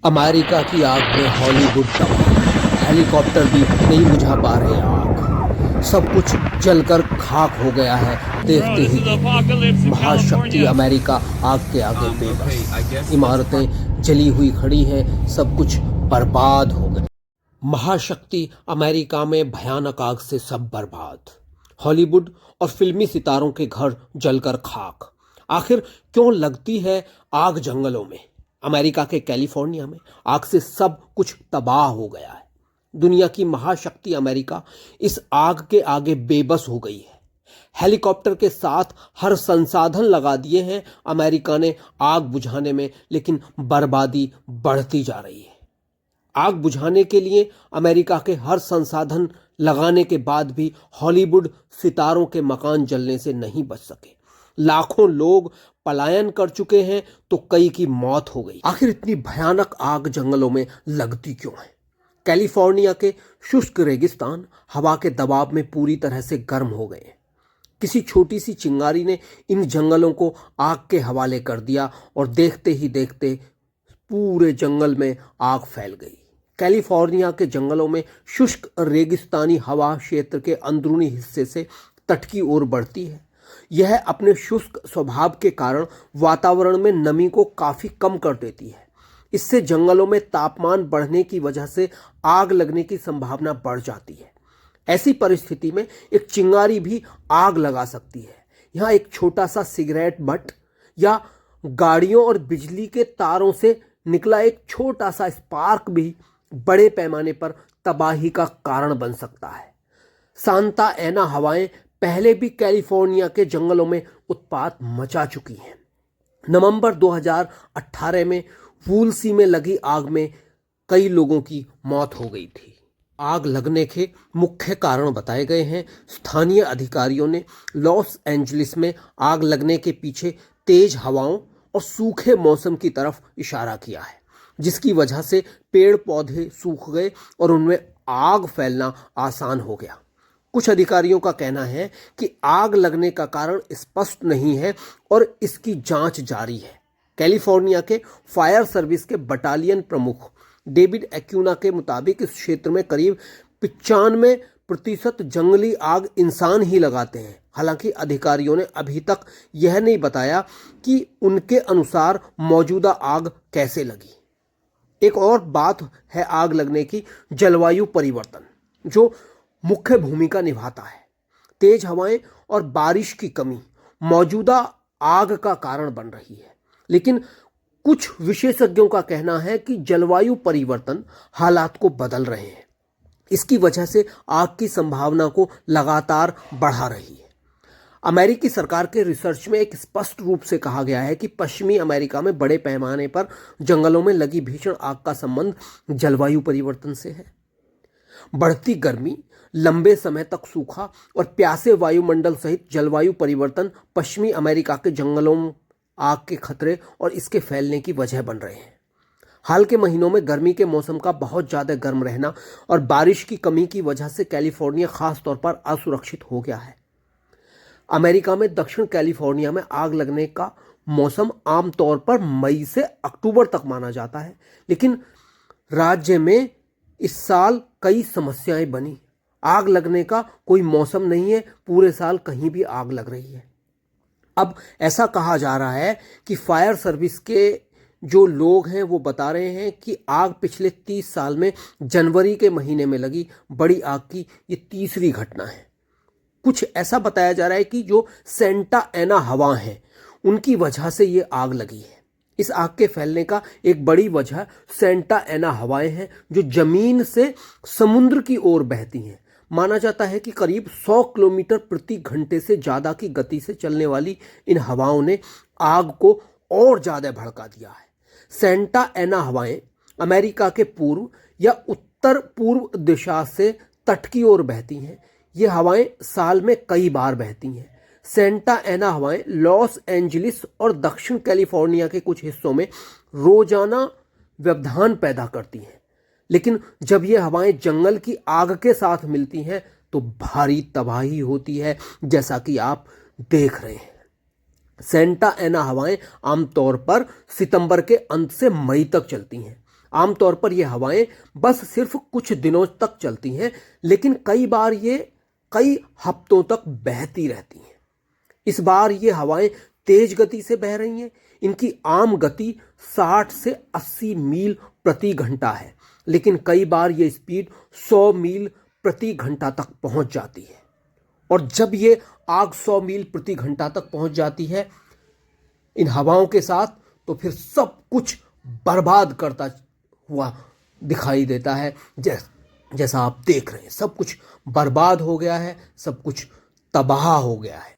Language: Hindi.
अमेरिका की आग में हॉलीवुड तबाह। हेलीकॉप्टर भी नहीं बुझा पा रहे आग। सब कुछ जलकर खाक हो गया है। देखते ही महाशक्ति अमेरिका आग के आगे बेबस। इमारतें जली हुई खड़ी हैं, सब कुछ बर्बाद हो गया। महाशक्ति अमेरिका में भयानक आग से सब बर्बाद। हॉलीवुड और फिल्मी सितारों के घर जलकर खाक। आखिर क्यों लगती है आग जंगलों में? अमेरिका के कैलिफोर्निया में आग से सब कुछ तबाह हो गया है। दुनिया की महाशक्ति अमेरिका इस आग के आगे बेबस हो गई है। हेलीकॉप्टर के साथ हर संसाधन लगा दिए हैं अमेरिका ने आग बुझाने में, लेकिन बर्बादी बढ़ती जा रही है। आग बुझाने के लिए अमेरिका के हर संसाधन लगाने के बाद भी हॉलीवुड सितारों के मकान जलने से नहीं बच सके। लाखों लोग पलायन कर चुके हैं तो कई की मौत हो गई। आखिर इतनी भयानक आग जंगलों में लगती क्यों है? कैलिफोर्निया के शुष्क रेगिस्तान हवा के दबाव में पूरी तरह से गर्म हो गए हैं। किसी छोटी सी चिंगारी ने इन जंगलों को आग के हवाले कर दिया और देखते ही देखते पूरे जंगल में आग फैल गई। कैलिफोर्निया के जंगलों में शुष्क रेगिस्तानी हवा क्षेत्र के अंदरूनी हिस्से से तट की ओर बढ़ती है। यह अपने शुष्क स्वभाव के कारण वातावरण में नमी को काफी कम कर देती है। इससे जंगलों में तापमान बढ़ने की वजह से आग लगने की संभावना बढ़ जाती है। ऐसी परिस्थिति में एक चिंगारी भी आग लगा सकती है। यहाँ एक छोटा सा सिगरेट बट या गाड़ियों और बिजली के तारों से निकला एक छोटा सा स्पार्क भी बड़े पैमाने पर तबाही का कारण बन सकता है। सांता एना हवाएं पहले भी कैलिफोर्निया के जंगलों में उत्पात मचा चुकी हैं। नवंबर 2018 में वूलसी में लगी आग में कई लोगों की मौत हो गई थी। आग लगने के मुख्य कारण बताए गए हैं। स्थानीय अधिकारियों ने लॉस एंजलिस में आग लगने के पीछे तेज हवाओं और सूखे मौसम की तरफ इशारा किया है, जिसकी वजह से पेड़ पौधे सूख गए और उनमें आग फैलना आसान हो गया। कुछ अधिकारियों का कहना है कि आग लगने का कारण स्पष्ट नहीं है और इसकी जांच जारी है। कैलिफोर्निया के फायर सर्विस के बटालियन प्रमुख डेविड एक्यूना के मुताबिक इस क्षेत्र में करीब 95% जंगली आग इंसान ही लगाते हैं। हालांकि अधिकारियों ने अभी तक यह नहीं बताया कि उनके अनुसार मौजूदा आग कैसे लगी। एक और बात है आग लगने की जलवायु परिवर्तन, जो मुख्य भूमिका निभाता है। तेज हवाएं और बारिश की कमी मौजूदा आग का कारण बन रही है, लेकिन कुछ विशेषज्ञों का कहना है कि जलवायु परिवर्तन हालात को बदल रहे हैं। इसकी वजह से आग की संभावना को लगातार बढ़ा रही है। अमेरिकी सरकार के रिसर्च में एक स्पष्ट रूप से कहा गया है कि पश्चिमी अमेरिका में बड़े पैमाने पर जंगलों में लगी भीषण आग का संबंध जलवायु परिवर्तन से है। बढ़ती गर्मी, लंबे समय तक सूखा और प्यासे वायुमंडल सहित जलवायु परिवर्तन पश्चिमी अमेरिका के जंगलों में आग के खतरे और इसके फैलने की वजह बन रहे हैं। हाल के महीनों में गर्मी के मौसम का बहुत ज़्यादा गर्म रहना और बारिश की कमी की वजह से कैलिफोर्निया खास तौर पर असुरक्षित हो गया है। अमेरिका में दक्षिण कैलिफोर्निया में आग लगने का मौसम आमतौर पर मई से अक्टूबर तक माना जाता है, लेकिन राज्य में इस साल कई समस्याएं बनी। आग लगने का कोई मौसम नहीं है, पूरे साल कहीं भी आग लग रही है। अब ऐसा कहा जा रहा है कि फायर सर्विस के जो लोग हैं वो बता रहे हैं कि आग पिछले 30 साल में जनवरी के महीने में लगी बड़ी आग की ये तीसरी घटना है। कुछ ऐसा बताया जा रहा है कि जो सेंटा एना हवा हैं उनकी वजह से ये आग लगी है। इस आग के फैलने का एक बड़ी वजह सेंटा एना हवाएं हैं, जो जमीन से समुद्र की ओर बहती हैं। माना जाता है कि करीब 100 किलोमीटर प्रति घंटे से ज़्यादा की गति से चलने वाली इन हवाओं ने आग को और ज़्यादा भड़का दिया है। सेंटा एना हवाएं अमेरिका के पूर्व या उत्तर पूर्व दिशा से तट की ओर बहती हैं। ये हवाएं साल में कई बार बहती हैं। सेंटा एना हवाएं लॉस एंजलिस और दक्षिण कैलिफोर्निया के कुछ हिस्सों में रोजाना व्यवधान पैदा करती हैं, लेकिन जब ये हवाएं जंगल की आग के साथ मिलती हैं तो भारी तबाही होती है, जैसा कि आप देख रहे हैं। सेंटा एना हवाएं आमतौर पर सितंबर के अंत से मई तक चलती हैं। आमतौर पर ये हवाएं बस सिर्फ कुछ दिनों तक चलती हैं, लेकिन कई बार ये कई हफ्तों तक बहती रहती हैं। इस बार ये हवाएं तेज गति से बह रही हैं। इनकी आम गति 60 से 80 मील प्रति घंटा है, लेकिन कई बार ये स्पीड 100 मील प्रति घंटा तक पहुंच जाती है। और जब ये आग 100 मील प्रति घंटा तक पहुंच जाती है इन हवाओं के साथ, तो फिर सब कुछ बर्बाद करता हुआ दिखाई देता है। जैसा आप देख रहे हैं, सब कुछ बर्बाद हो गया है, सब कुछ तबाह हो गया है।